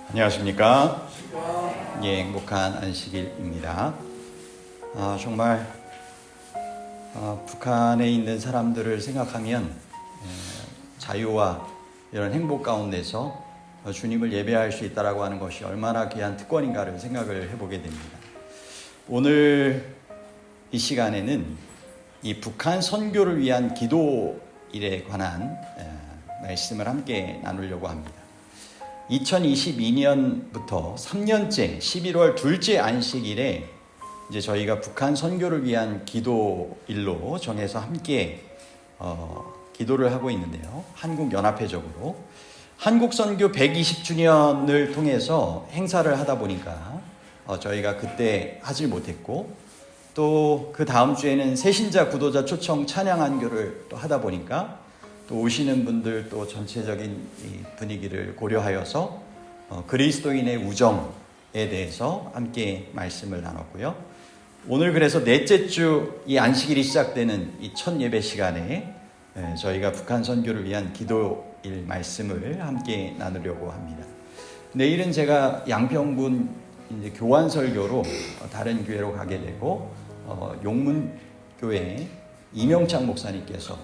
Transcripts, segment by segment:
안녕하십니까? 예, 행복한 안식일입니다. 정말 북한에 있는 사람들을 생각하면 자유와 이런 행복 가운데서 주님을 예배할 수 있다라고 하는 것이 얼마나 귀한 특권인가를 생각을 해보게 됩니다. 오늘 이 시간에는 이 북한 선교를 위한 기도일에 관한 말씀을 함께 나누려고 합니다. 2022년부터 3년째 11월 둘째 안식일에 이제 저희가 북한 선교를 위한 기도일로 정해서 함께 기도를 하고 있는데요. 한국연합회적으로 한국 선교 120주년을 통해서 행사를 하다 보니까 저희가 그때 하질 못했고, 또 그 다음 주에는 새신자 구도자 초청 찬양 안교를 또 하다 보니까 또 오시는 분들 또 전체적인 이 분위기를 고려하여서 그리스도인의 우정에 대해서 함께 말씀을 나눴고요. 오늘 그래서 넷째 주 이 안식일이 시작되는 이 첫 예배 시간에 저희가 북한 선교를 위한 기도일 말씀을 함께 나누려고 합니다. 내일은 제가 양평군 이제 교환 설교로 다른 교회로 가게 되고, 용문교회 이명창 목사님께서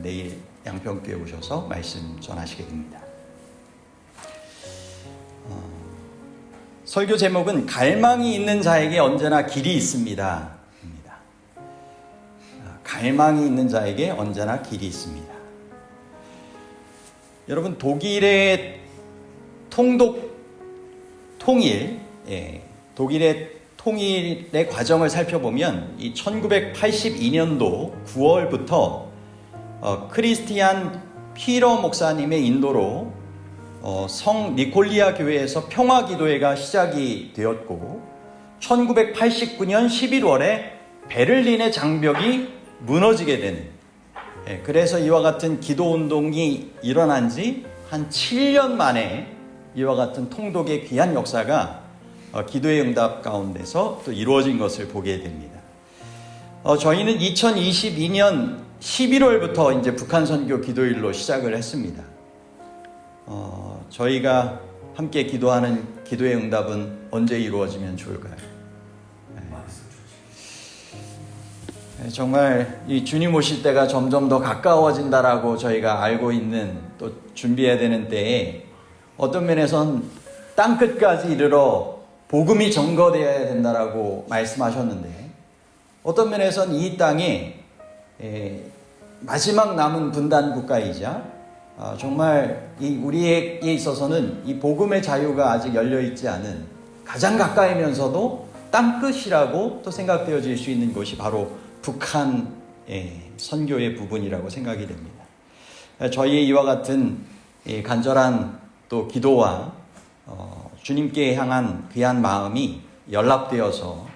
내일 양평교회 오셔서 말씀 전하시게 됩니다. 설교 제목은 갈망이 있는 자에게 언제나 길이 있습니다. 갈망이 있는 자에게 언제나 길이 있습니다. 여러분, 독일의 독일의 통일의 과정을 살펴보면 이 1982년도 9월부터 크리스티안 피러 목사님의 인도로 성 니콜리아 교회에서 평화기도회가 시작이 되었고, 1989년 11월에 베를린의 장벽이 무너지게 되는, 그래서 이와 같은 기도운동이 일어난 지 한 7년 만에 이와 같은 통독의 귀한 역사가 기도의 응답 가운데서 또 이루어진 것을 보게 됩니다. 저희는 2022년 11월부터 이제 북한 선교 기도일로 시작을 했습니다. 저희가 함께 기도하는 기도의 응답은 언제 이루어지면 좋을까요? 정말 이 주님 오실 때가 점점 더 가까워진다라고 저희가 알고 있는, 또 준비해야 되는 때에 어떤 면에선 땅끝까지 이르러 복음이 전거되어야 된다라고 말씀하셨는데, 어떤 면에선 이 땅에 마지막 남은 분단 국가이자 정말 우리에게 있어서는 이 복음의 자유가 아직 열려있지 않은 가장 가까이면서도 땅끝이라고 또 생각되어질 수 있는 곳이 바로 북한의 선교의 부분이라고 생각이 됩니다. 저희의 이와 같은 간절한 또 기도와 주님께 향한 귀한 마음이 연락되어서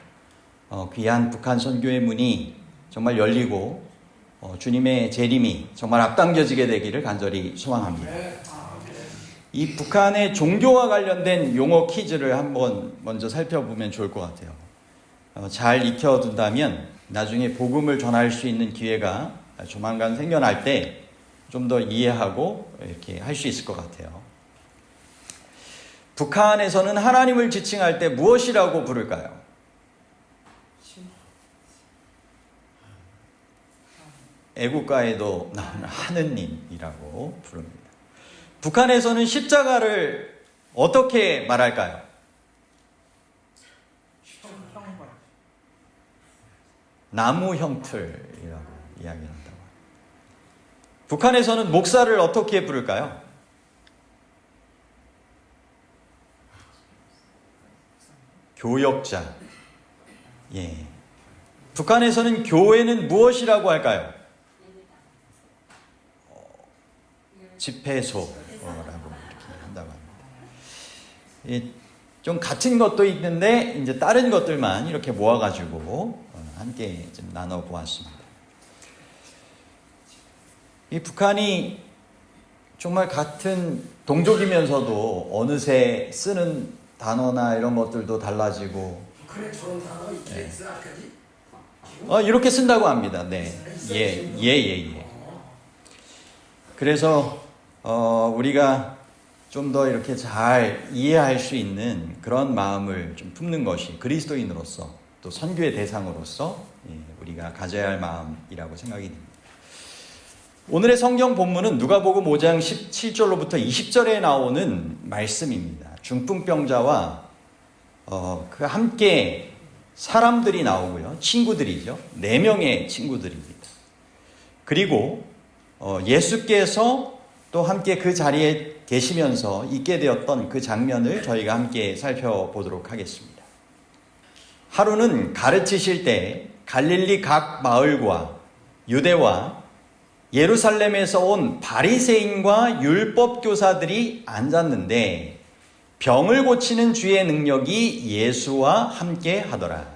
귀한 북한 선교의 문이 정말 열리고 주님의 재림이 정말 앞당겨지게 되기를 간절히 소망합니다. 이 북한의 종교와 관련된 용어 퀴즈를 한번 먼저 살펴보면 좋을 것 같아요. 잘 익혀둔다면 나중에 복음을 전할 수 있는 기회가 조만간 생겨날 때 좀 더 이해하고 이렇게 할 수 있을 것 같아요. 북한에서는 하나님을 지칭할 때 무엇이라고 부를까요? 애국가에도 나오는 하느님이라고 부릅니다. 북한에서는 십자가를 어떻게 말할까요? 나무 형틀이라고 이야기한다고. 북한에서는 목사를 어떻게 부를까요? 교역자. 예. 북한에서는 교회는 무엇이라고 할까요? 집회소라고 이렇게 한다고 합니다. 좀 같은 것도 있는데 이제 다른 것들만 이렇게 모아가지고 함께 좀 나눠보았습니다. 이 북한이 정말 같은 동족이면서도 어느새 쓰는 단어나 이런 것들도 달라지고. 그래, 저런 단어가 있게 있어, 이렇게 쓴다고 합니다. 네. 예. 그래서 우리가 좀 더 이렇게 잘 이해할 수 있는 그런 마음을 좀 품는 것이 그리스도인으로서 또 선교의 대상으로서 우리가 가져야 할 마음이라고 생각이 듭니다. 오늘의 성경 본문은 누가복음 5장 17절로부터 20절에 나오는 말씀입니다. 중풍병자와 그 함께 사람들이 나오고요. 친구들이죠. 4명의 친구들입니다. 그리고 예수께서 또 함께 그 자리에 계시면서 있게 되었던 그 장면을 저희가 함께 살펴보도록 하겠습니다. 하루는 가르치실 때 갈릴리 각 마을과 유대와 예루살렘에서 온 바리새인과 율법 교사들이 앉았는데 병을 고치는 주의 능력이 예수와 함께 하더라.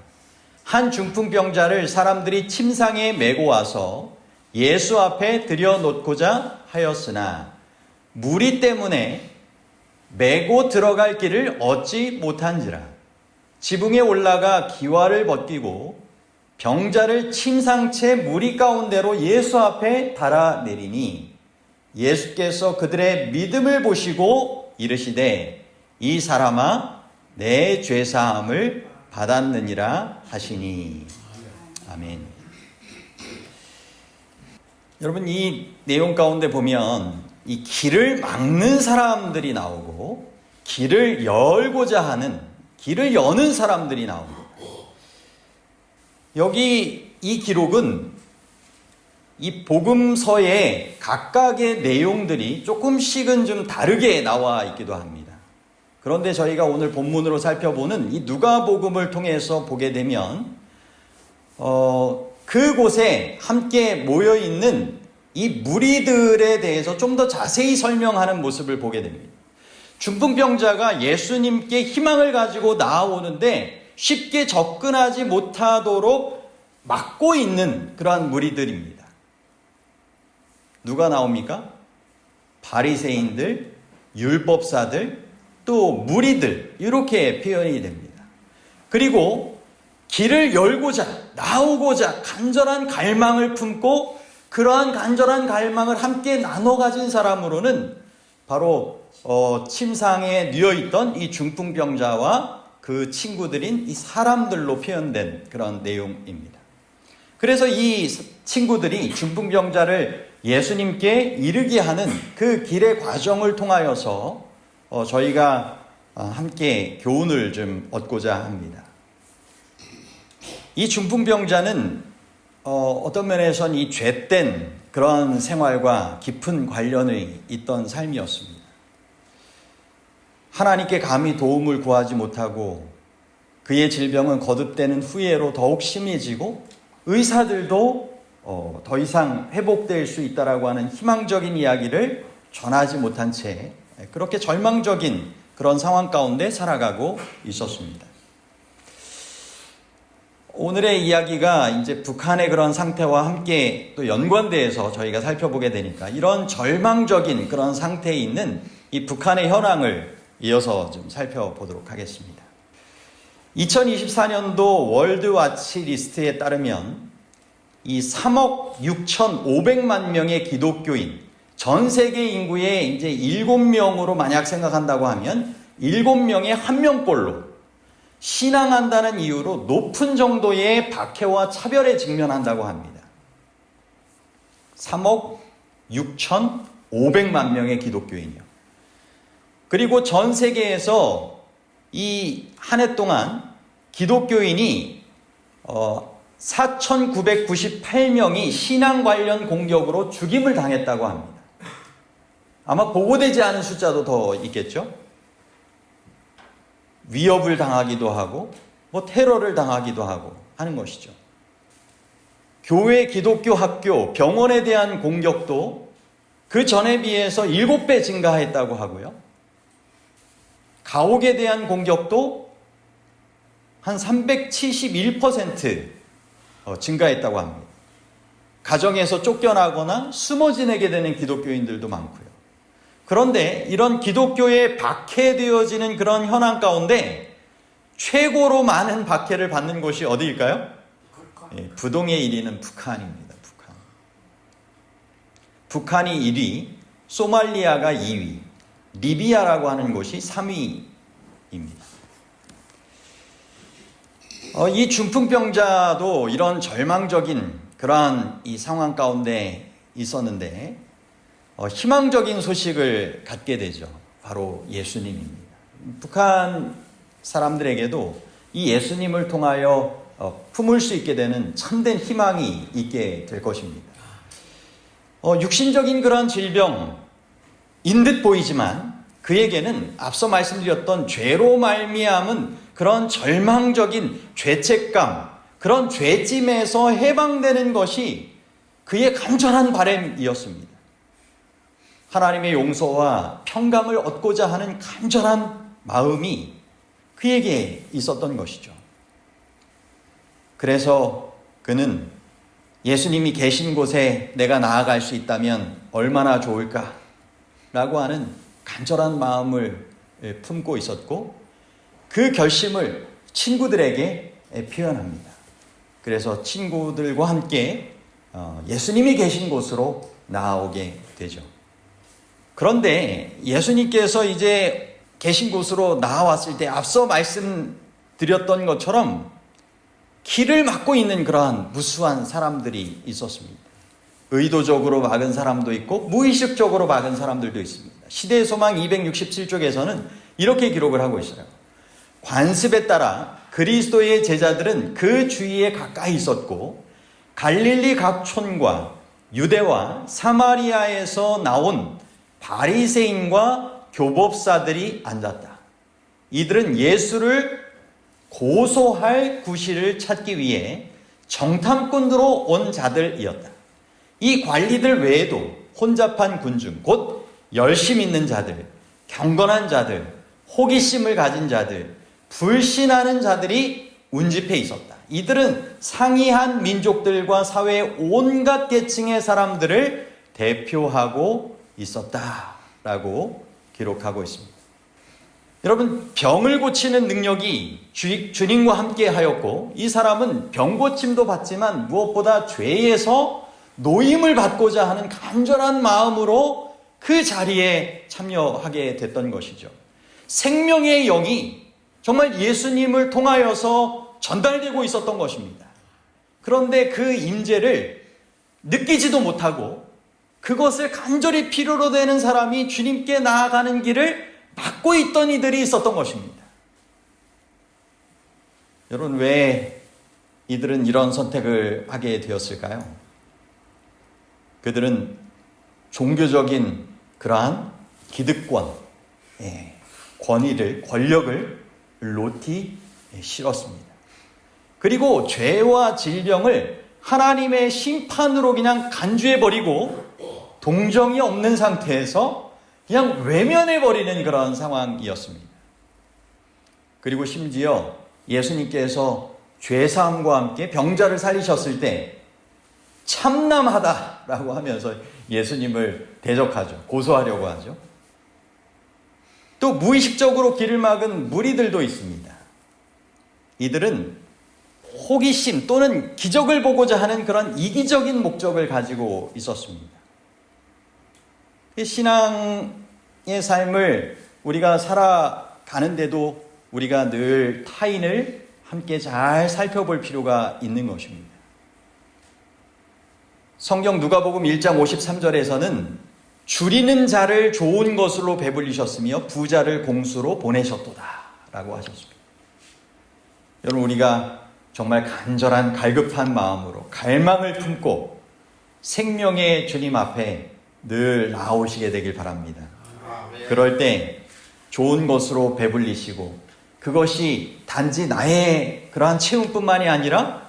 한 중풍병자를 사람들이 침상에 메고 와서 예수 앞에 들여놓고자 하였으나 무리 때문에 메고 들어갈 길을 얻지 못한지라. 지붕에 올라가 기와를 벗기고 병자를 침상채 무리 가운데로 예수 앞에 달아내리니 예수께서 그들의 믿음을 보시고 이르시되 이 사람아 내 죄사함을 받았느니라 하시니. 아멘. 여러분, 이 내용 가운데 보면 이 길을 막는 사람들이 나오고 길을 열고자 하는, 길을 여는 사람들이 나옵니다. 여기 이 기록은 이 복음서의 각각의 내용들이 조금씩은 좀 다르게 나와 있기도 합니다. 그런데 저희가 오늘 본문으로 살펴보는 이 누가복음을 통해서 보게 되면 그곳에 함께 모여 있는 이 무리들에 대해서 좀 더 자세히 설명하는 모습을 보게 됩니다. 중풍병자가 예수님께 희망을 가지고 나아오는데 쉽게 접근하지 못하도록 막고 있는 그러한 무리들입니다. 누가 나옵니까? 바리새인들, 율법사들, 또 무리들, 이렇게 표현이 됩니다. 그리고 길을 열고자, 나오고자 간절한 갈망을 품고 그러한 간절한 갈망을 함께 나눠 가진 사람으로는 바로 침상에 누워있던 이 중풍병자와 그 친구들인 이 사람들로 표현된 그런 내용입니다. 그래서 이 친구들이 중풍병자를 예수님께 이르게 하는 그 길의 과정을 통하여서 저희가 함께 교훈을 좀 얻고자 합니다. 이 중풍병자는 어떤 면에선 이 죄된 그런 생활과 깊은 관련이 있던 삶이었습니다. 하나님께 감히 도움을 구하지 못하고 그의 질병은 거듭되는 후회로 더욱 심해지고 의사들도 더 이상 회복될 수 있다라고 하는 희망적인 이야기를 전하지 못한 채 그렇게 절망적인 그런 상황 가운데 살아가고 있었습니다. 오늘의 이야기가 이제 북한의 그런 상태와 함께 또 연관돼서 저희가 살펴보게 되니까 이런 절망적인 그런 상태에 있는 이 북한의 현황을 이어서 좀 살펴보도록 하겠습니다. 2024년도 월드와치 리스트에 따르면 이 3억 6,500만 명의 기독교인, 전 세계 인구의 이제 7명으로 만약 생각한다고 하면 7명의 1명꼴로 신앙한다는 이유로 높은 정도의 박해와 차별에 직면한다고 합니다. 3억 6,500만 명의 기독교인이요. 그리고 전 세계에서 이 한 해 동안 기독교인이 4,998명이 신앙 관련 공격으로 죽임을 당했다고 합니다. 아마 보고되지 않은 숫자도 더 있겠죠? 위협을 당하기도 하고 테러를 당하기도 하고 하는 것이죠. 교회, 기독교 학교, 병원에 대한 공격도 그 전에 비해서 7배 증가했다고 하고요. 가옥에 대한 공격도 한 371% 증가했다고 합니다. 가정에서 쫓겨나거나 숨어 지내게 되는 기독교인들도 많고요. 그런데 이런 기독교에 박해되어지는 그런 현황 가운데 최고로 많은 박해를 받는 곳이 어디일까요? 부동의 1위는 북한입니다. 북한이 1위, 소말리아가 2위, 리비아라고 하는 곳이 3위입니다. 이 중풍병자도 이런 절망적인 그러한 이 상황 가운데 있었는데 희망적인 소식을 갖게 되죠. 바로 예수님입니다. 북한 사람들에게도 이 예수님을 통하여 품을 수 있게 되는 참된 희망이 있게 될 것입니다. 육신적인 그런 질병인 듯 보이지만 그에게는 앞서 말씀드렸던 죄로 말미암은 그런 절망적인 죄책감, 그런 죄짐에서 해방되는 것이 그의 간절한 바람이었습니다. 하나님의 용서와 평강을 얻고자 하는 간절한 마음이 그에게 있었던 것이죠. 그래서 그는 예수님이 계신 곳에 내가 나아갈 수 있다면 얼마나 좋을까? 라고 하는 간절한 마음을 품고 있었고 그 결심을 친구들에게 표현합니다. 그래서 친구들과 함께 예수님이 계신 곳으로 나아오게 되죠. 그런데 예수님께서 이제 계신 곳으로 나아왔을 때 앞서 말씀드렸던 것처럼 길을 막고 있는 그러한 무수한 사람들이 있었습니다. 의도적으로 막은 사람도 있고 무의식적으로 막은 사람들도 있습니다. 시대의 소망 267쪽에서는 이렇게 기록을 하고 있어요. 관습에 따라 그리스도의 제자들은 그 주위에 가까이 있었고 갈릴리 각 촌과 유대와 사마리아에서 나온 바리새인과 교법사들이 앉았다. 이들은 예수를 고소할 구실을 찾기 위해 정탐꾼으로 온 자들이었다. 이 관리들 외에도 혼잡한 군중, 곧 열심 있는 자들, 경건한 자들, 호기심을 가진 자들, 불신하는 자들이 운집해 있었다. 이들은 상이한 민족들과 사회의 온갖 계층의 사람들을 대표하고 있었다라고 기록하고 있습니다. 여러분, 병을 고치는 능력이 주님과 함께 하였고 이 사람은 병 고침도 받지만 무엇보다 죄에서 노임을 받고자 하는 간절한 마음으로 그 자리에 참여하게 됐던 것이죠. 생명의 영이 정말 예수님을 통하여서 전달되고 있었던 것입니다. 그런데 그 임재를 느끼지도 못하고 그것을 간절히 필요로 되는 사람이 주님께 나아가는 길을 막고 있던 이들이 있었던 것입니다. 여러분, 왜 이들은 이런 선택을 하게 되었을까요? 그들은 종교적인 그러한 기득권, 권위를, 권력을 놓기 싫었습니다. 그리고 죄와 질병을 하나님의 심판으로 그냥 간주해버리고 동정이 없는 상태에서 그냥 외면해버리는 그런 상황이었습니다. 그리고 심지어 예수님께서 죄사함과 함께 병자를 살리셨을 때 참남하다라고 하면서 예수님을 대적하죠. 고소하려고 하죠. 또 무의식적으로 길을 막은 무리들도 있습니다. 이들은 호기심 또는 기적을 보고자 하는 그런 이기적인 목적을 가지고 있었습니다. 신앙의 삶을 우리가 살아가는데도 우리가 늘 타인을 함께 잘 살펴볼 필요가 있는 것입니다. 성경 누가복음 1장 53절에서는 줄이는 자를 좋은 것으로 배불리셨으며 부자를 공수로 보내셨도다 라고 하셨습니다. 여러분, 우리가 정말 간절한 갈급한 마음으로 갈망을 품고 생명의 주님 앞에 늘 나오시게 되길 바랍니다. 그럴 때 좋은 것으로 배불리시고 그것이 단지 나의 그러한 체험뿐만이 아니라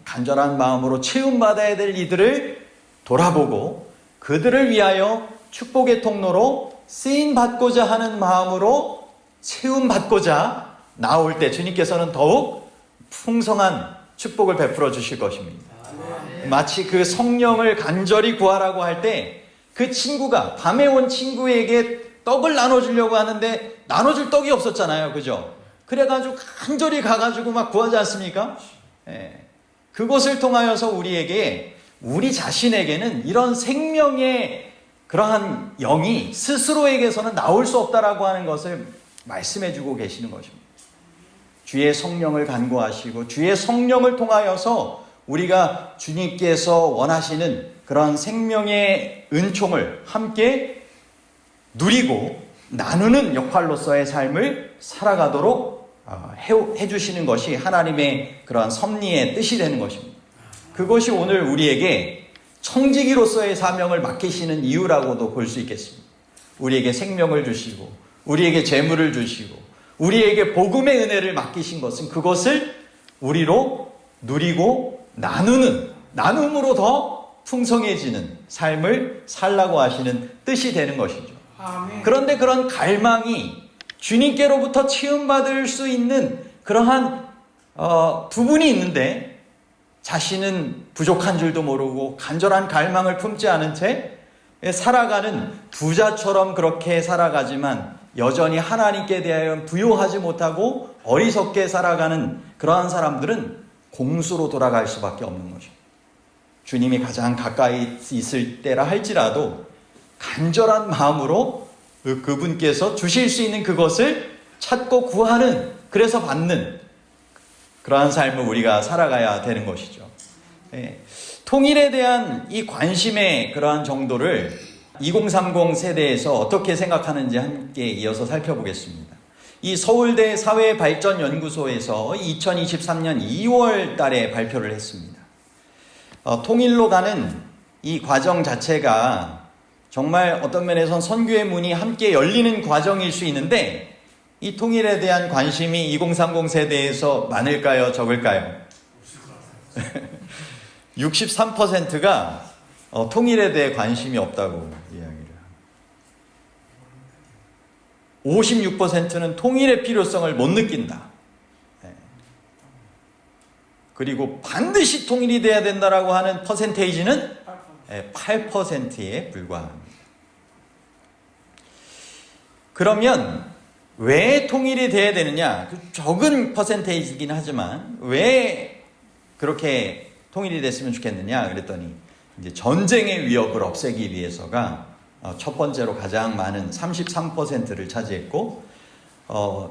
간절한 마음으로 체험받아야 될 이들을 돌아보고 그들을 위하여 축복의 통로로 쓰임받고자 하는 마음으로 체험받고자 나올 때 주님께서는 더욱 풍성한 축복을 베풀어 주실 것입니다. 마치 그 성령을 간절히 구하라고 할 때 그 친구가 밤에 온 친구에게 떡을 나눠주려고 하는데 나눠줄 떡이 없었잖아요. 그죠? 그래가지고 간절히 가가지고 막 구하지 않습니까? 그것을 통하여서 우리 자신에게는 이런 생명의 그러한 영이 스스로에게서는 나올 수 없다라고 하는 것을 말씀해 주고 계시는 것입니다. 주의 성령을 간구하시고 주의 성령을 통하여서 우리가 주님께서 원하시는 그런 생명의 은총을 함께 누리고 나누는 역할로서의 삶을 살아가도록 해주시는 것이 하나님의 그러한 섭리의 뜻이 되는 것입니다. 그것이 오늘 우리에게 청지기로서의 사명을 맡기시는 이유라고도 볼 수 있겠습니다. 우리에게 생명을 주시고 우리에게 재물을 주시고 우리에게 복음의 은혜를 맡기신 것은 그것을 우리로 누리고 나눔으로 더 풍성해지는 삶을 살라고 하시는 뜻이 되는 것이죠. 아멘. 그런데 그런 갈망이 주님께로부터 치움받을 수 있는 그러한 부분이 있는데 자신은 부족한 줄도 모르고 간절한 갈망을 품지 않은 채 살아가는 부자처럼 그렇게 살아가지만 여전히 하나님께 대하여 부요하지 못하고 어리석게 살아가는 그러한 사람들은 공수로 돌아갈 수밖에 없는 거죠. 주님이 가장 가까이 있을 때라 할지라도 간절한 마음으로 그분께서 주실 수 있는 그것을 찾고 구하는, 그래서 받는 그러한 삶을 우리가 살아가야 되는 것이죠. 통일에 대한 이 관심의 그러한 정도를 2030 세대에서 어떻게 생각하는지 함께 이어서 살펴보겠습니다. 이 서울대 사회발전연구소에서 2023년 2월 달에 발표를 했습니다. 통일로 가는 이 과정 자체가 정말 어떤 면에선 선교의 문이 함께 열리는 과정일 수 있는데 이 통일에 대한 관심이 2030 세대에서 많을까요? 적을까요? 63%가 통일에 대해 관심이 없다고 이야기를 합니다. 56%는 통일의 필요성을 못 느낀다. 그리고 반드시 통일이 돼야 된다라고 하는 퍼센테이지는 8%에 불과합니다. 그러면 왜 통일이 돼야 되느냐? 적은 퍼센테이지이긴 하지만 왜 그렇게 통일이 됐으면 좋겠느냐? 그랬더니 이제 전쟁의 위협을 없애기 위해서가 첫 번째로 가장 많은 33%를 차지했고,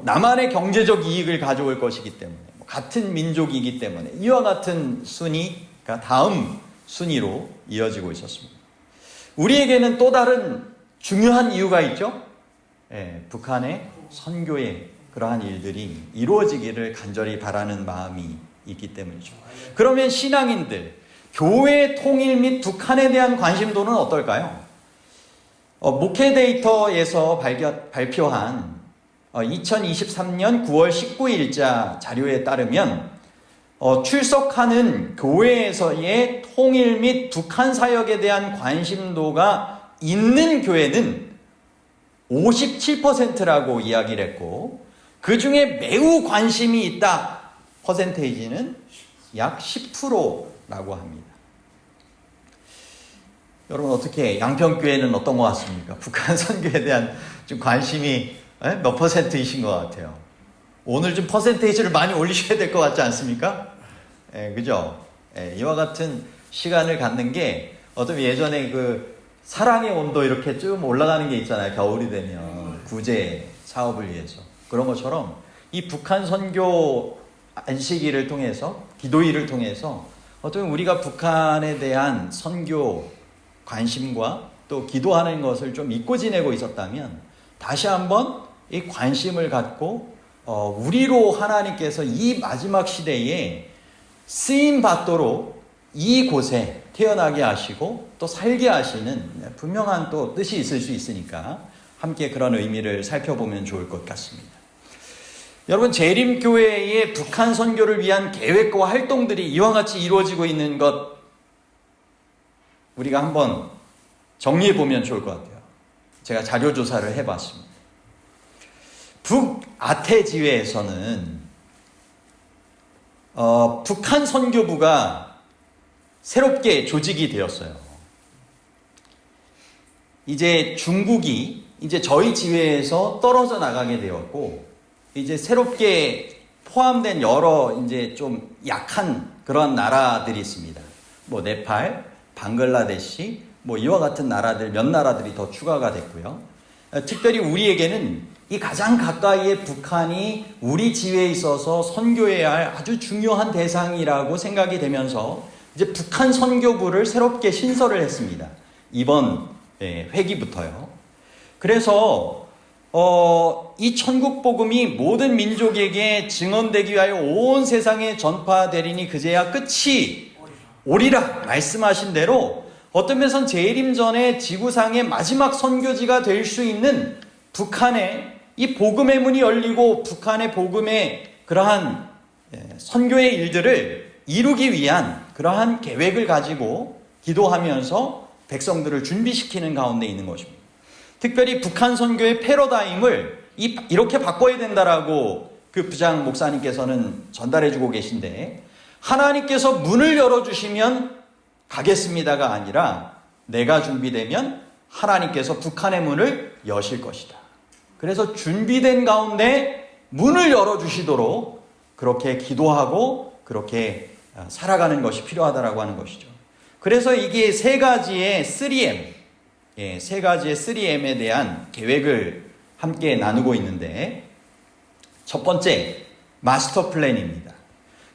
나만의 경제적 이익을 가져올 것이기 때문에, 같은 민족이기 때문에 이와 같은 순위가 다음 순위로 이어지고 있었습니다. 우리에게는 또 다른 중요한 이유가 있죠. 북한의 선교의 그러한 일들이 이루어지기를 간절히 바라는 마음이 있기 때문이죠. 그러면 신앙인들, 교회 통일 및 북한에 대한 관심도는 어떨까요? 목회 데이터에서 발표한 2023년 9월 19일자 자료에 따르면 출석하는 교회에서의 통일 및 북한 사역에 대한 관심도가 있는 교회는 57%라고 이야기를 했고, 그 중에 매우 관심이 있다 퍼센테이지는 약 10%라고 합니다. 여러분, 어떻게 양평교회는 어떤 것 같습니까? 북한 선교에 대한 좀 관심이 몇 퍼센트이신 것 같아요. 오늘 좀 퍼센테이지를 많이 올리셔야 될 것 같지 않습니까? 그죠? 이와 같은 시간을 갖는 게 어떤 예전에 그 사랑의 온도 이렇게 좀 올라가는 게 있잖아요. 겨울이 되면 구제 사업을 위해서. 그런 것처럼 이 북한 선교 안식일을 통해서, 기도일을 통해서 어떤 우리가 북한에 대한 선교 관심과 또 기도하는 것을 좀 잊고 지내고 있었다면 다시 한번 이 관심을 갖고 우리로 하나님께서 이 마지막 시대에 쓰임 받도록 이곳에 태어나게 하시고 또 살게 하시는 분명한 또 뜻이 있을 수 있으니까 함께 그런 의미를 살펴보면 좋을 것 같습니다. 여러분, 재림교회의 북한 선교를 위한 계획과 활동들이 이와 같이 이루어지고 있는 것 우리가 한번 정리해 보면 좋을 것 같아요. 제가 자료 조사를 해봤습니다. 북아태지회에서는 북한 선교부가 새롭게 조직이 되었어요. 이제 중국이 이제 저희 지회에서 떨어져 나가게 되었고, 이제 새롭게 포함된 여러 이제 좀 약한 그런 나라들이 있습니다. 뭐 네팔, 방글라데시, 뭐 이와 같은 나라들 몇 나라들이 더 추가가 됐고요. 특별히 우리에게는 이 가장 가까이의 북한이 우리 지회에 있어서 선교해야 할 아주 중요한 대상이라고 생각이 되면서 이제 북한 선교부를 새롭게 신설을 했습니다. 이번 회기부터요. 그래서 이 천국 복음이 모든 민족에게 증언되기 위하여 온 세상에 전파되리니 그제야 끝이 오리라 말씀하신 대로 어떤 면에선 재림 전에 지구상의 마지막 선교지가 될 수 있는 북한에 이 복음의 문이 열리고 북한의 복음의 그러한 선교의 일들을 이루기 위한 그러한 계획을 가지고 기도하면서 백성들을 준비시키는 가운데 있는 것입니다. 특별히 북한 선교의 패러다임을 이렇게 바꿔야 된다라고 그 부장 목사님께서는 전달해주고 계신데, 하나님께서 문을 열어주시면 가겠습니다가 아니라 내가 준비되면 하나님께서 북한의 문을 여실 것이다. 그래서 준비된 가운데 문을 열어주시도록 그렇게 기도하고 그렇게 살아가는 것이 필요하다라고 하는 것이죠. 그래서 이게 세 가지의 3M, 세 가지의 3M에 대한 계획을 함께 나누고 있는데, 첫 번째 마스터 플랜입니다.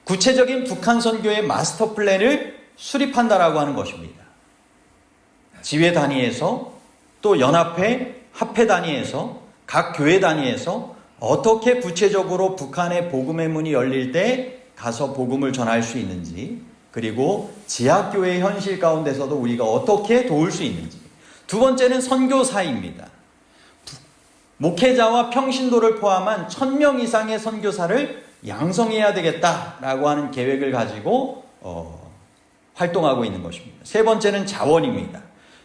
구체적인 북한 선교의 마스터 플랜을 수립한다라고 하는 것입니다. 지회 단위에서 또 연합회, 합회 단위에서 각 교회 단위에서 어떻게 구체적으로 북한의 복음의 문이 열릴 때 가서 복음을 전할 수 있는지, 그리고 지하교회 현실 가운데서도 우리가 어떻게 도울 수 있는지. 두 번째는 선교사입니다. 목회자와 평신도를 포함한 1000명 이상의 선교사를 양성해야 되겠다라고 하는 계획을 가지고 활동하고 있는 것입니다. 세 번째는 자원입니다.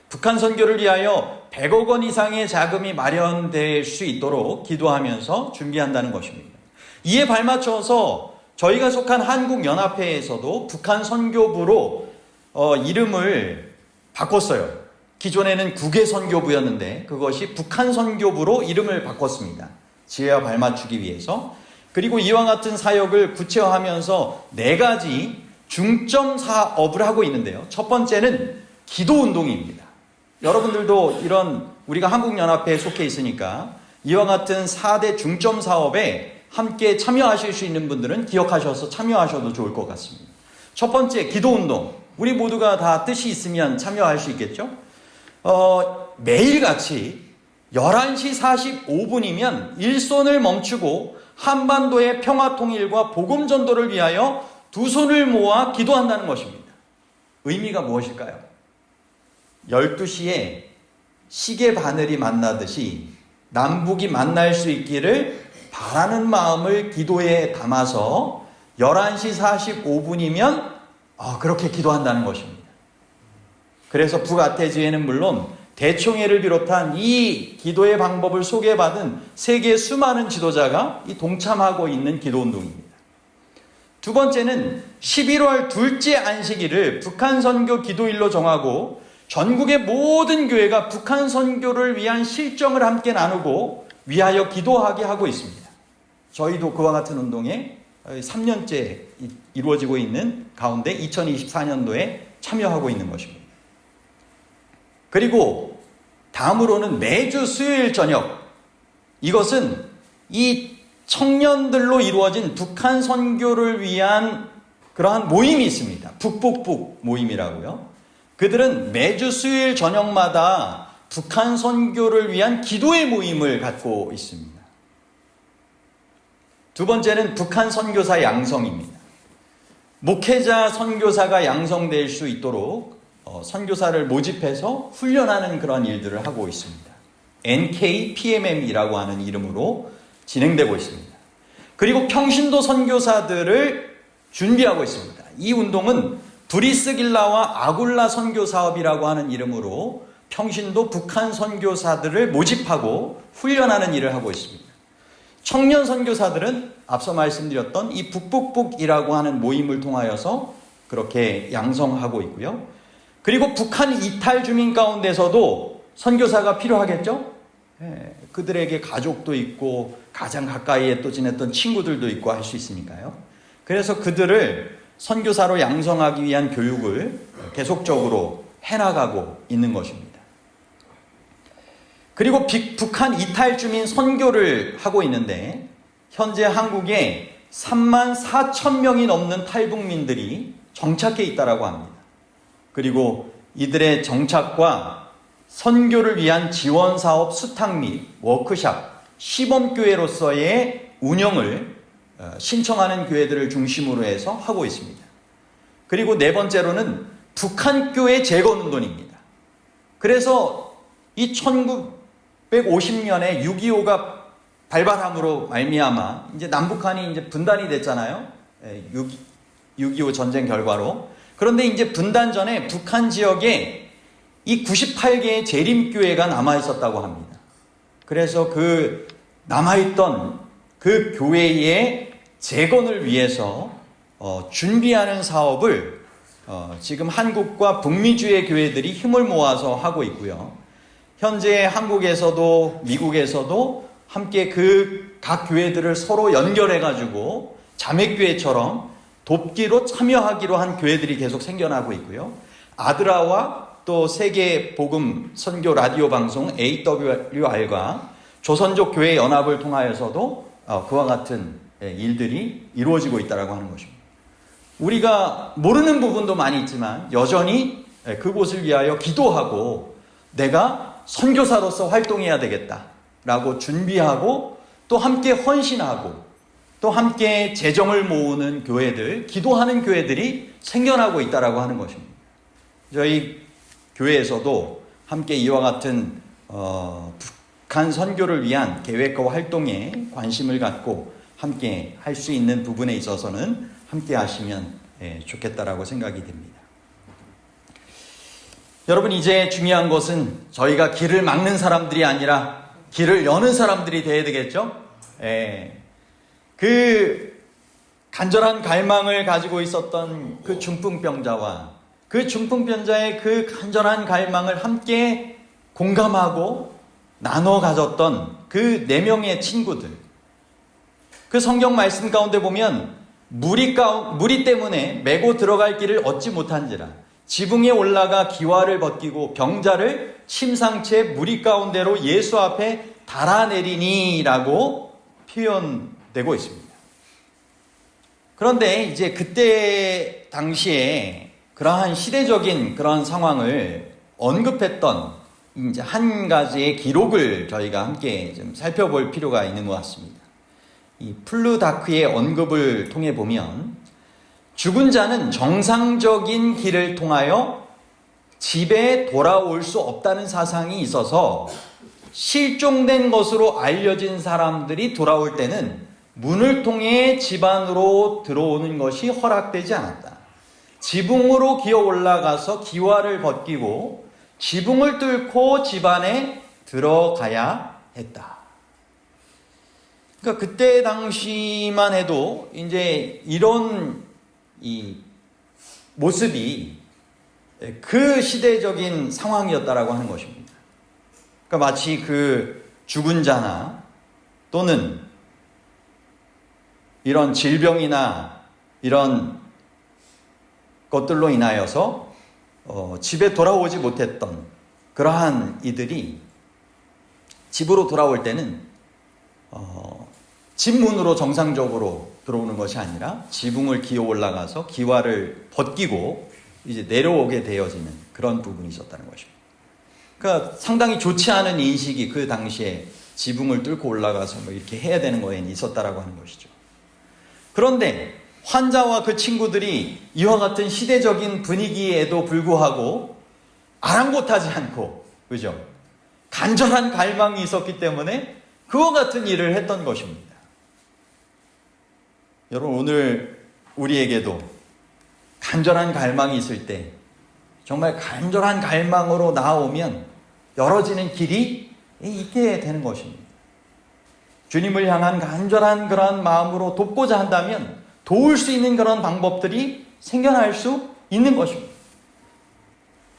북한 선교를 위하여 100억 원 이상의 자금이 마련될 수 있도록 기도하면서 준비한다는 것입니다. 이에 발맞춰서 저희가 속한 한국연합회에서도 북한 선교부로 이름을 바꿨어요. 기존에는 국외 선교부였는데 그것이 북한 선교부로 이름을 바꿨습니다. 지혜와 발맞추기 위해서. 그리고 이와 같은 사역을 구체화하면서 4가지 중점 사업을 하고 있는데요. 첫 번째는 기도 운동입니다. 여러분들도 이런 우리가 한국연합회에 속해 있으니까 이와 같은 4대 중점 사업에 함께 참여하실 수 있는 분들은 기억하셔서 참여하셔도 좋을 것 같습니다. 첫 번째, 기도 운동. 우리 모두가 다 뜻이 있으면 참여할 수 있겠죠? 매일같이 11시 45분이면 일손을 멈추고 한반도의 평화 통일과 복음 전도를 위하여 두 손을 모아 기도한다는 것입니다. 의미가 무엇일까요? 12시에 시계 바늘이 만나듯이 남북이 만날 수 있기를 바라는 마음을 기도에 담아서 11시 45분이면 그렇게 기도한다는 것입니다. 그래서 북아태지회는 물론 대총회를 비롯한 이 기도의 방법을 소개받은 세계 수많은 지도자가 동참하고 있는 기도운동입니다. 두 번째는 11월 둘째 안식일을 북한 선교 기도일로 정하고 전국의 모든 교회가 북한 선교를 위한 실정을 함께 나누고 위하여 기도하게 하고 있습니다. 저희도 그와 같은 운동에 3년째 이루어지고 있는 가운데 2024년도에 참여하고 있는 것입니다. 그리고 다음으로는 매주 수요일 저녁, 이것은 이 청년들로 이루어진 북한 선교를 위한 그러한 모임이 있습니다. 북북북 모임이라고요. 그들은 매주 수요일 저녁마다 북한 선교를 위한 기도의 모임을 갖고 있습니다. 두 번째는 북한 선교사 양성입니다. 목회자 선교사가 양성될 수 있도록 선교사를 모집해서 훈련하는 그런 일들을 하고 있습니다. NKPMM이라고 하는 이름으로 진행되고 있습니다. 그리고 평신도 선교사들을 준비하고 있습니다. 이 운동은 브리스길라와 아굴라 선교사업이라고 하는 이름으로 평신도 북한 선교사들을 모집하고 훈련하는 일을 하고 있습니다. 청년 선교사들은 앞서 말씀드렸던 이 북북북이라고 하는 모임을 통하여서 그렇게 양성하고 있고요. 그리고 북한 이탈 주민 가운데서도 선교사가 필요하겠죠? 그들에게 가족도 있고 가장 가까이에 또 지냈던 친구들도 있고 할 수 있으니까요. 그래서 그들을 선교사로 양성하기 위한 교육을 계속적으로 해나가고 있는 것입니다. 그리고 북한 이탈 주민 선교를 하고 있는데 현재 한국에 3만 4천 명이 넘는 탈북민들이 정착해 있다고 합니다. 그리고 이들의 정착과 선교를 위한 지원사업 수탁 및 워크샵, 시범교회로서의 운영을 신청하는 교회들을 중심으로 해서 하고 있습니다. 그리고 네 번째로는 북한교회 재건운동입니다. 그래서 이 1950년에 6.25가 발발함으로 말미암아 이제 남북한이 이제 분단이 됐잖아요. 6.25 전쟁 결과로. 그런데 이제 분단 전에 북한 지역에 이 98개의 재림교회가 남아 있었다고 합니다. 그래서 그 남아있던 그 교회의 재건을 위해서 준비하는 사업을 지금 한국과 북미주의 교회들이 힘을 모아서 하고 있고요. 현재 한국에서도 미국에서도 함께 그 각 교회들을 서로 연결해가지고 자매교회처럼 돕기로 참여하기로 한 교회들이 계속 생겨나고 있고요. 아드라와 또 세계 복음 선교 라디오 방송 AWR과 조선족 교회 연합을 통하여서도 그와 같은 일들이 이루어지고 있다고 하는 것입니다. 우리가 모르는 부분도 많이 있지만 여전히 그곳을 위하여 기도하고 내가 선교사로서 활동해야 되겠다라고 준비하고 또 함께 헌신하고 또 함께 재정을 모으는 교회들, 기도하는 교회들이 생겨나고 있다고 하는 것입니다. 저희 교회에서도 함께 이와 같은 북한 선교를 위한 계획과 활동에 관심을 갖고 함께 할 수 있는 부분에 있어서는 함께 하시면 좋겠다라고 생각이 됩니다. 여러분, 이제 중요한 것은 저희가 길을 막는 사람들이 아니라 길을 여는 사람들이 되어야 되겠죠? 그 간절한 갈망을 가지고 있었던 그 중풍병자와 그 중풍병자의 그 간절한 갈망을 함께 공감하고 나눠 가졌던 그 4명의 친구들. 그 성경 말씀 가운데 보면 무리 때문에 메고 들어갈 길을 얻지 못한지라 지붕에 올라가 기와를 벗기고 병자를 침상채 무리 가운데로 예수 앞에 달아내리니라고 표현되고 있습니다. 그런데 이제 그때 당시에 그러한 시대적인 그런 상황을 언급했던 이제 한 가지의 기록을 저희가 함께 좀 살펴볼 필요가 있는 것 같습니다. 이 플루다크의 언급을 통해 보면 죽은 자는 정상적인 길을 통하여 집에 돌아올 수 없다는 사상이 있어서 실종된 것으로 알려진 사람들이 돌아올 때는 문을 통해 집 안으로 들어오는 것이 허락되지 않았다. 지붕으로 기어 올라가서 기와를 벗기고 지붕을 뚫고 집 안에 들어가야 했다. 그러니까 그때 당시만 해도 이제 이런 이 모습이 그 시대적인 상황이었다라고 하는 것입니다. 그러니까 마치 그 죽은 자나 또는 이런 질병이나 이런 것들로 인하여서 집에 돌아오지 못했던 그러한 이들이 집으로 돌아올 때는 집 문으로 정상적으로 들어오는 것이 아니라 지붕을 기어 올라가서 기와를 벗기고 이제 내려오게 되어지는 그런 부분이 있었다는 것입니다. 그러니까 상당히 좋지 않은 인식이 그 당시에 지붕을 뚫고 올라가서 뭐 이렇게 해야 되는 거에 있었다라고 하는 것이죠. 그런데 환자와 그 친구들이 이와 같은 시대적인 분위기에도 불구하고 아랑곳하지 않고, 그죠? 간절한 갈망이 있었기 때문에 그와 같은 일을 했던 것입니다. 여러분, 오늘 우리에게도 간절한 갈망이 있을 때 정말 간절한 갈망으로 나아오면 열어지는 길이 있게 되는 것입니다. 주님을 향한 간절한 그런 마음으로 돕고자 한다면 도울 수 있는 그런 방법들이 생겨날 수 있는 것입니다.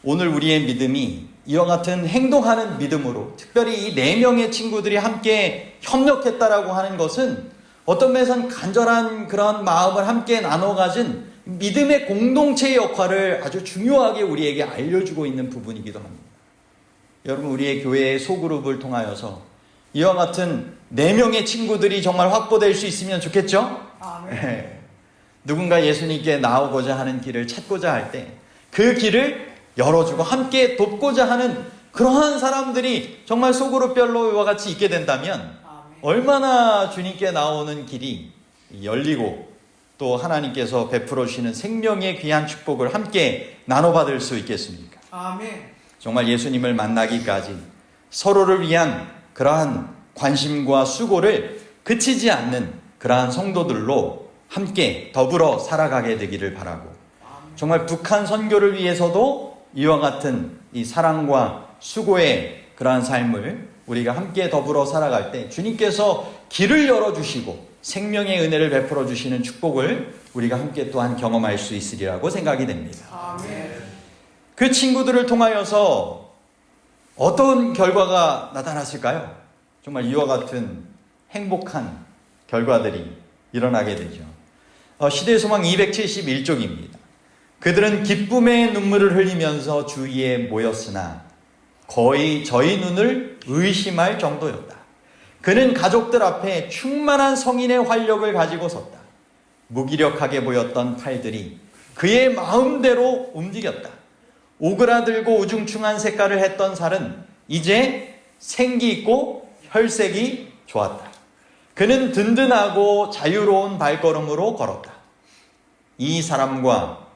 오늘 우리의 믿음이 이와 같은 행동하는 믿음으로, 특별히 이 4명의 친구들이 함께 협력했다라고 하는 것은 어떤 면에서는 간절한 그런 마음을 함께 나눠 가진 믿음의 공동체의 역할을 아주 중요하게 우리에게 알려주고 있는 부분이기도 합니다. 여러분, 우리의 교회의 소그룹을 통하여서 이와 같은 4명의 친구들이 정말 확보될 수 있으면 좋겠죠? 아멘. 누군가 예수님께 나오고자 하는 길을 찾고자 할 때 그 길을 열어주고 함께 돕고자 하는 그러한 사람들이 정말 소그룹별로 이와 같이 있게 된다면 얼마나 주님께 나오는 길이 열리고 또 하나님께서 베풀어 주시는 생명의 귀한 축복을 함께 나눠받을 수 있겠습니까? 아멘. 정말 예수님을 만나기까지 서로를 위한 그러한 관심과 수고를 그치지 않는 그러한 성도들로 함께 더불어 살아가게 되기를 바라고, 정말 북한 선교를 위해서도 이와 같은 이 사랑과 수고의 그러한 삶을 우리가 함께 더불어 살아갈 때 주님께서 길을 열어주시고 생명의 은혜를 베풀어 주시는 축복을 우리가 함께 또한 경험할 수 있으리라고 생각이 됩니다. 아멘. 그 친구들을 통하여서 어떤 결과가 나타났을까요? 정말 이와 같은 행복한 결과들이 일어나게 되죠. 시대의 소망 271쪽입니다. 그들은 기쁨의 눈물을 흘리면서 주위에 모였으나 거의 저희 눈을 의심할 정도였다. 그는 가족들 앞에 충만한 성인의 활력을 가지고 섰다. 무기력하게 보였던 팔들이 그의 마음대로 움직였다. 오그라들고 우중충한 색깔을 했던 살은 이제 생기 있고 혈색이 좋았다. 그는 든든하고 자유로운 발걸음으로 걸었다. 이 사람과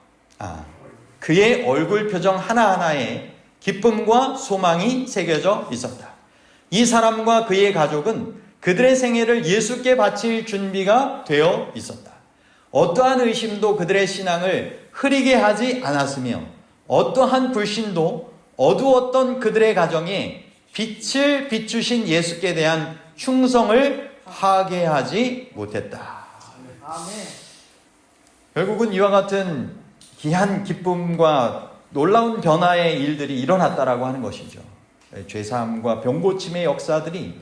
그의 얼굴 표정 하나하나에 기쁨과 소망이 새겨져 있었다. 이 사람과 그의 가족은 그들의 생애를 예수께 바칠 준비가 되어 있었다. 어떠한 의심도 그들의 신앙을 흐리게 하지 않았으며 어떠한 불신도 어두웠던 그들의 가정에 빛을 비추신 예수께 대한 충성을 파괴하지 못했다. 아멘. 결국은 이와 같은 귀한 기쁨과 놀라운 변화의 일들이 일어났다라고 하는 것이죠. 죄사함과 병고침의 역사들이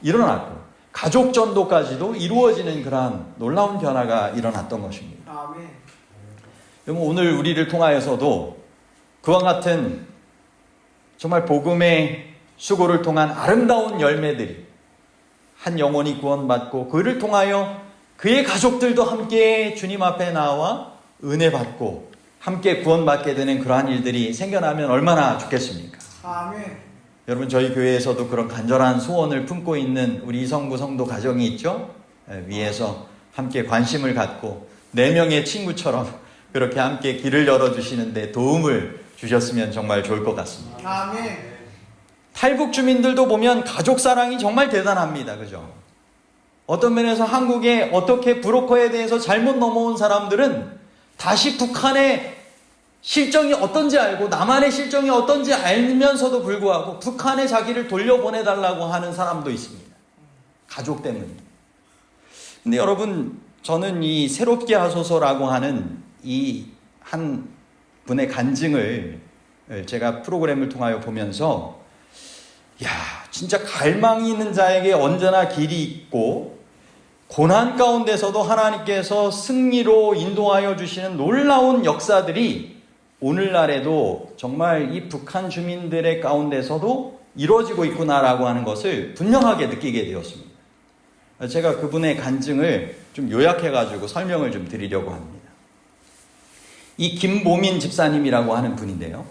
일어났고 가족 전도까지도 이루어지는 그러한 놀라운 변화가 일어났던 것입니다. 아멘. 여러분, 오늘 우리를 통하여서도 그와 같은 정말 복음의 수고를 통한 아름다운 열매들이 한 영혼이 구원받고 그를 통하여 그의 가족들도 함께 주님 앞에 나와 은혜 받고 함께 구원받게 되는 그러한 일들이 생겨나면 얼마나 좋겠습니까? 아멘. 여러분, 저희 교회에서도 그런 간절한 소원을 품고 있는 우리 이성구 성도 가정이 있죠? 위에서 함께 관심을 갖고 4명의 친구처럼 그렇게 함께 길을 열어주시는데 도움을 주셨으면 정말 좋을 것 같습니다. 아멘. 탈북 주민들도 보면 가족 사랑이 정말 대단합니다. 그죠? 어떤 면에서 한국에 어떻게 브로커에 대해서 잘못 넘어온 사람들은 다시 북한의 실정이 어떤지 알고 남한의 실정이 어떤지 알면서도 불구하고 북한에 자기를 돌려보내달라고 하는 사람도 있습니다. 가족 때문에. 근데 여러분, 저는 이 새롭게 하소서라고 하는 이 한 분의 간증을 제가 프로그램을 통하여 보면서 진짜 갈망이 있는 자에게 언제나 길이 있고 고난 가운데서도 하나님께서 승리로 인도하여 주시는 놀라운 역사들이 오늘날에도 정말 이 북한 주민들의 가운데서도 이루어지고 있구나라고 하는 것을 분명하게 느끼게 되었습니다. 제가 그분의 간증을 좀 요약해가지고 설명을 좀 드리려고 합니다. 이 김보민 집사님이라고 하는 분인데요.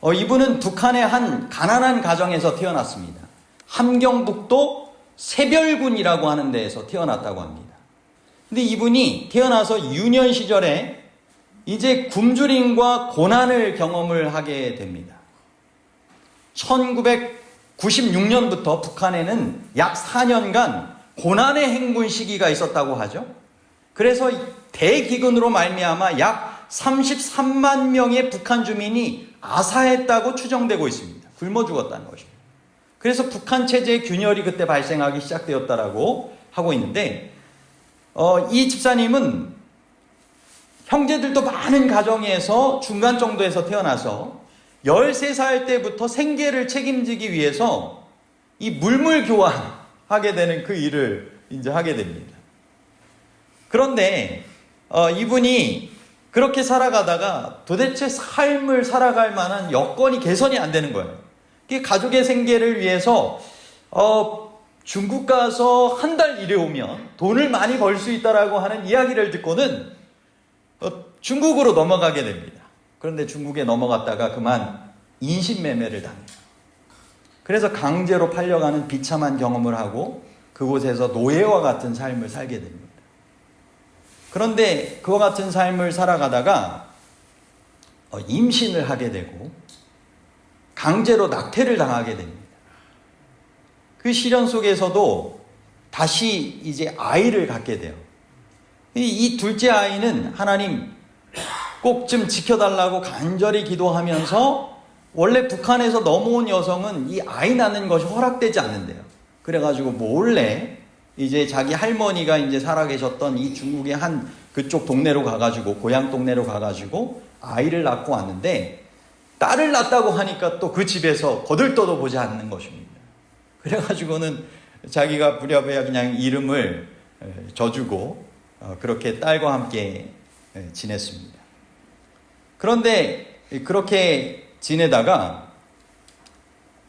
이분은 북한의 한 가난한 가정에서 태어났습니다. 함경북도 새별군이라고 하는 데에서 태어났다고 합니다. 근데 이분이 태어나서 유년 시절에 이제 굶주림과 고난을 경험을 하게 됩니다. 1996년부터 북한에는 약 4년간 고난의 행군 시기가 있었다고 하죠. 그래서 대기근으로 말미암아 약 33만 명의 북한 주민이 아사했다고 추정되고 있습니다. 굶어 죽었다는 것입니다. 그래서 북한 체제의 균열이 그때 발생하기 시작되었다라고 하고 있는데, 이 집사님은 형제들도 많은 가정에서 중간 정도에서 태어나서 13살 때부터 생계를 책임지기 위해서 이 물물 교환하게 되는 그 일을 이제 하게 됩니다. 그런데 이분이 그렇게 살아가다가 도대체 삶을 살아갈 만한 여건이 개선이 안 되는 거예요. 가족의 생계를 위해서 중국 가서 한 달 일해오면 돈을 많이 벌 수 있다라고 하는 이야기를 듣고는 중국으로 넘어가게 됩니다. 그런데 중국에 넘어갔다가 그만 인신매매를 당해요. 그래서 강제로 팔려가는 비참한 경험을 하고 그곳에서 노예와 같은 삶을 살게 됩니다. 그런데 그와 같은 삶을 살아가다가 임신을 하게 되고 강제로 낙태를 당하게 됩니다. 그 시련 속에서도 다시 이제 아이를 갖게 돼요. 이 둘째 아이는 하나님 꼭 좀 지켜달라고 간절히 기도하면서 원래 북한에서 넘어온 여성은 이 아이 낳는 것이 허락되지 않는데요. 그래가지고 몰래 이제 자기 할머니가 이제 살아계셨던 이 중국의 한 그쪽 동네로 가가지고 고향 동네로 가가지고 아이를 낳고 왔는데 딸을 낳았다고 하니까 또 그 집에서 거들떠도 보지 않는 것입니다. 그래가지고는 자기가 부랴부랴 그냥 이름을 져주고 그렇게 딸과 함께 지냈습니다. 그런데 그렇게 지내다가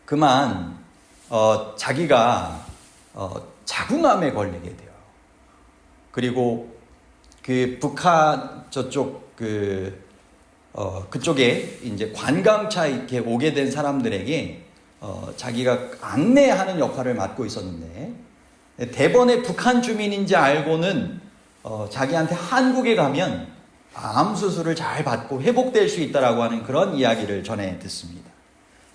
그만 자기가 자궁암에 걸리게 돼요. 그리고 그 북한 저쪽 그쪽에 이제 관광차 이렇게 오게 된 사람들에게 자기가 안내하는 역할을 맡고 있었는데 대번에 북한 주민인지 알고는 자기한테 한국에 가면 암 수술을 잘 받고 회복될 수 있다라고 하는 그런 이야기를 전해 듣습니다.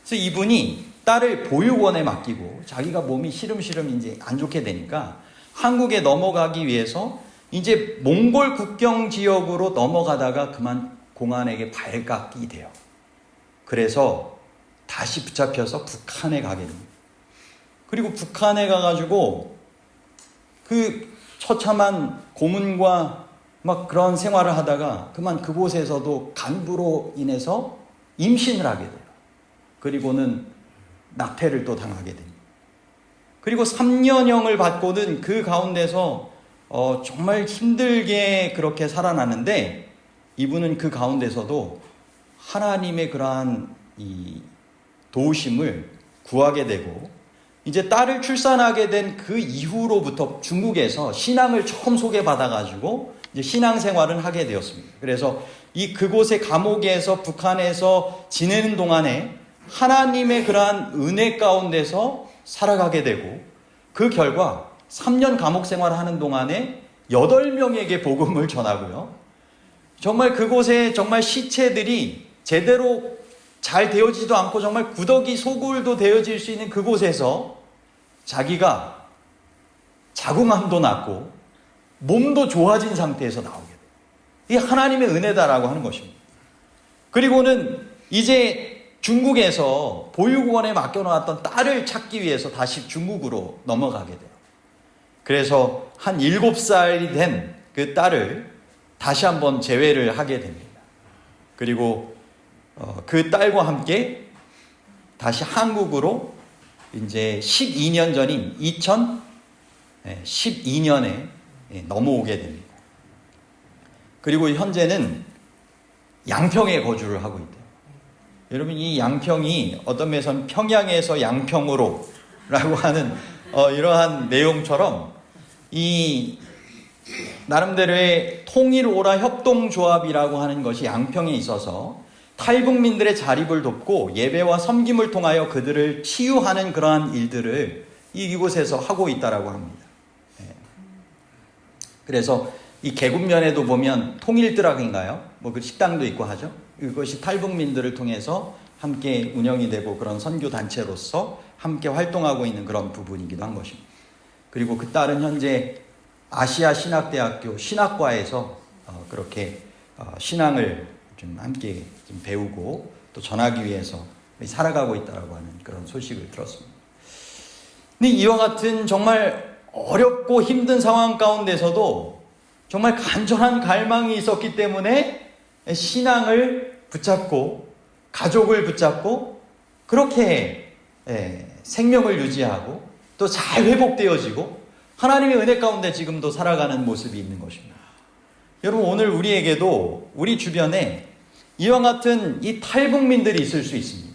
그래서 이분이 딸을 보육원에 맡기고 자기가 몸이 시름시름 이제 안 좋게 되니까 한국에 넘어가기 위해서 이제 몽골 국경 지역으로 넘어가다가 그만 공안에게 발각이 돼요. 그래서 다시 붙잡혀서 북한에 가게 됩니다. 그리고 북한에 가가지고 그 처참한 고문과 막 그런 생활을 하다가 그만 그곳에서도 간부로 인해서 임신을 하게 돼요. 그리고는 낙태를 또 당하게 됩니다. 그리고 3년형을 받고는 그 가운데서 정말 힘들게 그렇게 살아나는데 이분은 그 가운데서도 하나님의 그러한 이 도우심을 구하게 되고 이제 딸을 출산하게 된 그 이후로부터 중국에서 신앙을 처음 소개받아가지고 이제 신앙생활을 하게 되었습니다. 그래서 그곳의 감옥에서 북한에서 지내는 동안에 하나님의 그러한 은혜 가운데서 살아가게 되고 그 결과 3년 감옥 생활을 하는 동안에 8명에게 복음을 전하고요. 정말 그곳에 정말 시체들이 제대로 잘 되어지지도 않고 정말 구더기 소굴도 되어질 수 있는 그곳에서 자기가 자궁암도 낳고 몸도 좋아진 상태에서 나오게 돼요. 이게 하나님의 은혜다라고 하는 것입니다. 그리고는 이제 중국에서 보육원에 맡겨놓았던 딸을 찾기 위해서 다시 중국으로 넘어가게 돼요. 그래서 한 7살이 된 그 딸을 다시 한번 재회를 하게 됩니다. 그리고 그 딸과 함께 다시 한국으로 이제 12년 전인 2012년에 넘어오게 됩니다. 그리고 현재는 양평에 거주를 하고 있대요. 여러분 이 양평이 어떤 면에서는 평양에서 양평으로 라고 하는 이러한 내용처럼 이 나름대로의 통일오라 협동조합이라고 하는 것이 양평에 있어서 탈북민들의 자립을 돕고 예배와 섬김을 통하여 그들을 치유하는 그러한 일들을 이곳에서 하고 있다라고 합니다. 그래서 이 계곡면에도 보면 통일드락인가요? 그 식당도 있고 하죠. 이것이 탈북민들을 통해서 함께 운영이 되고 그런 선교단체로서 함께 활동하고 있는 그런 부분이기도 한 것입니다. 그리고 그 딸은 현재 아시아 신학대학교 신학과에서 그렇게 신앙을 좀 함께 좀 배우고 또 전하기 위해서 살아가고 있다라고 하는 그런 소식을 들었습니다. 근데 이와 같은 정말 어렵고 힘든 상황 가운데서도 정말 간절한 갈망이 있었기 때문에 신앙을 붙잡고 가족을 붙잡고 그렇게 생명을 유지하고 또 잘 회복되어지고 하나님의 은혜 가운데 지금도 살아가는 모습이 있는 것입니다. 여러분, 오늘 우리에게도 우리 주변에 이와 같은 이 탈북민들이 있을 수 있습니다.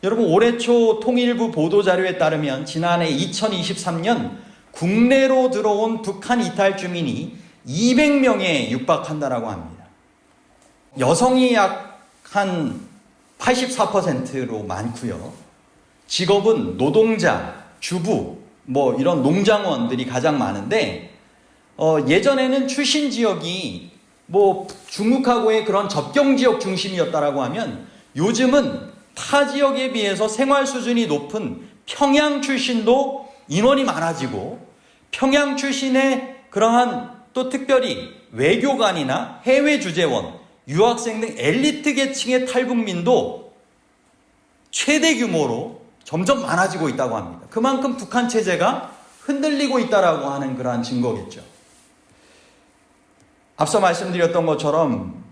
여러분, 올해 초 통일부 보도자료에 따르면 지난해 2023년 국내로 들어온 북한 이탈 주민이 200명에 육박한다라고 합니다. 여성이 약 한 84%로 많고요. 직업은 노동자, 주부, 이런 농장원들이 가장 많은데, 예전에는 출신 지역이 중국하고의 그런 접경 지역 중심이었다라고 하면 요즘은 타 지역에 비해서 생활 수준이 높은 평양 출신도 인원이 많아지고, 평양 출신의 그러한 또 특별히 외교관이나 해외 주재원, 유학생 등 엘리트 계층의 탈북민도 최대 규모로 점점 많아지고 있다고 합니다. 그만큼 북한 체제가 흔들리고 있다라고 하는 그러한 증거겠죠. 앞서 말씀드렸던 것처럼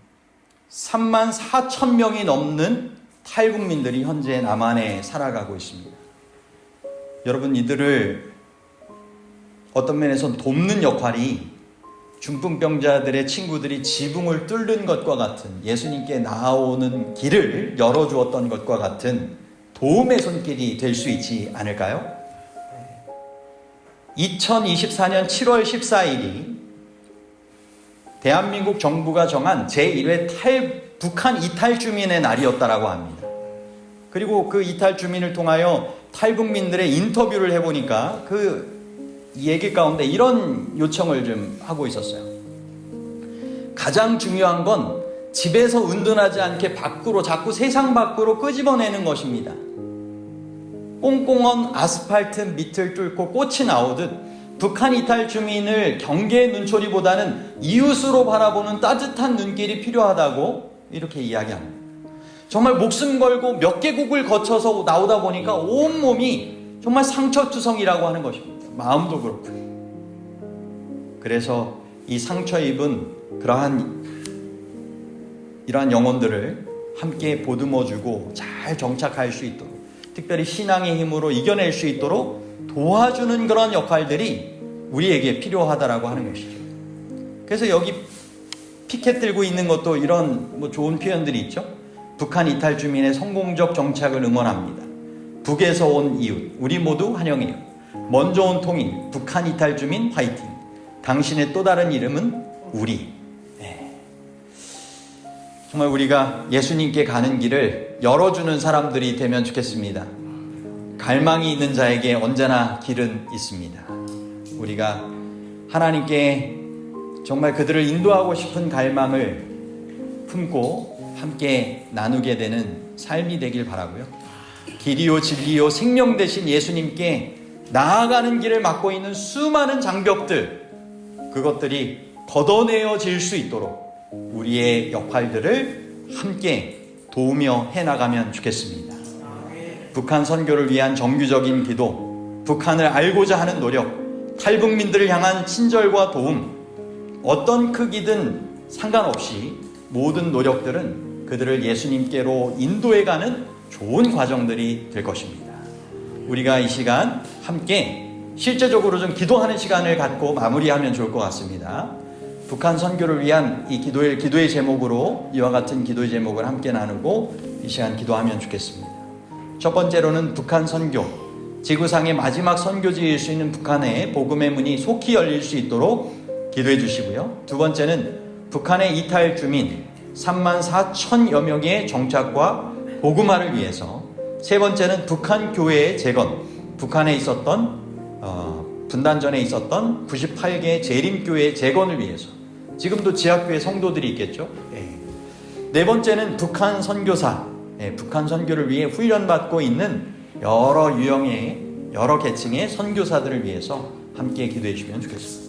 34,000명이 넘는 탈북민들이 현재 남한에 살아가고 있습니다. 여러분, 이들을 어떤 면에서 돕는 역할이 중풍병자들의 친구들이 지붕을 뚫는 것과 같은, 예수님께 나아오는 길을 열어주었던 것과 같은 도움의 손길이 될 수 있지 않을까요? 2024년 7월 14일이 대한민국 정부가 정한 제1회 북한 이탈 주민의 날이었다라고 합니다. 그리고 그 이탈 주민을 통하여 탈북민들의 인터뷰를 해보니까 그 얘기 가운데 이런 요청을 좀 하고 있었어요. 가장 중요한 건 집에서 은둔하지 않게 밖으로, 자꾸 세상 밖으로 끄집어내는 것입니다. 꽁꽁한 아스팔트 밑을 뚫고 꽃이 나오듯 북한 이탈 주민을 경계의 눈초리보다는 이웃으로 바라보는 따뜻한 눈길이 필요하다고 이렇게 이야기합니다. 정말 목숨 걸고 몇 개국을 거쳐서 나오다 보니까 온몸이 정말 상처투성이라고 하는 것입니다. 마음도 그렇고. 그래서 이 상처 입은 이러한 영혼들을 함께 보듬어주고 잘 정착할 수 있도록, 특별히 신앙의 힘으로 이겨낼 수 있도록 도와주는 그런 역할들이 우리에게 필요하다라고 하는 것이죠. 그래서 여기 피켓 들고 있는 것도 이런 좋은 표현들이 있죠. 북한 이탈 주민의 성공적 정착을 응원합니다. 북에서 온 이웃, 우리 모두 환영해요. 먼저 온 통일, 북한 이탈 주민 화이팅. 당신의 또 다른 이름은 우리. 정말 우리가 예수님께 가는 길을 열어주는 사람들이 되면 좋겠습니다. 갈망이 있는 자에게 언제나 길은 있습니다. 우리가 하나님께 정말 그들을 인도하고 싶은 갈망을 품고 함께 나누게 되는 삶이 되길 바라고요. 길이요 진리요 생명 되신 예수님께 나아가는 길을 막고 있는 수많은 장벽들, 그것들이 걷어내어질 수 있도록 우리의 역할들을 함께 도우며 해나가면 좋겠습니다. 북한 선교를 위한 정규적인 기도, 북한을 알고자 하는 노력, 탈북민들을 향한 친절과 도움, 어떤 크기든 상관없이 모든 노력들은 그들을 예수님께로 인도해가는 좋은 과정들이 될 것입니다. 우리가 이 시간 함께 실제적으로 좀 기도하는 시간을 갖고 마무리하면 좋을 것 같습니다. 북한 선교를 위한 이 기도의 제목으로 이와 같은 기도의 제목을 함께 나누고 이 시간 기도하면 좋겠습니다. 첫 번째로는 북한 선교, 지구상의 마지막 선교지일 수 있는 북한의 복음의 문이 속히 열릴 수 있도록 기도해 주시고요. 두 번째는 북한의 이탈 주민 34,000여 명의 정착과 복음화를 위해서, 세 번째는 북한 교회의 재건, 북한에 있었던 분단 전에 있었던 98개 재림교회의 재건을 위해서, 지금도 지하교회 성도들이 있겠죠. 네 번째는 북한 선교사, 북한 선교를 위해 훈련받고 있는 여러 유형의 여러 계층의 선교사들을 위해서 함께 기도해 주시면 좋겠습니다.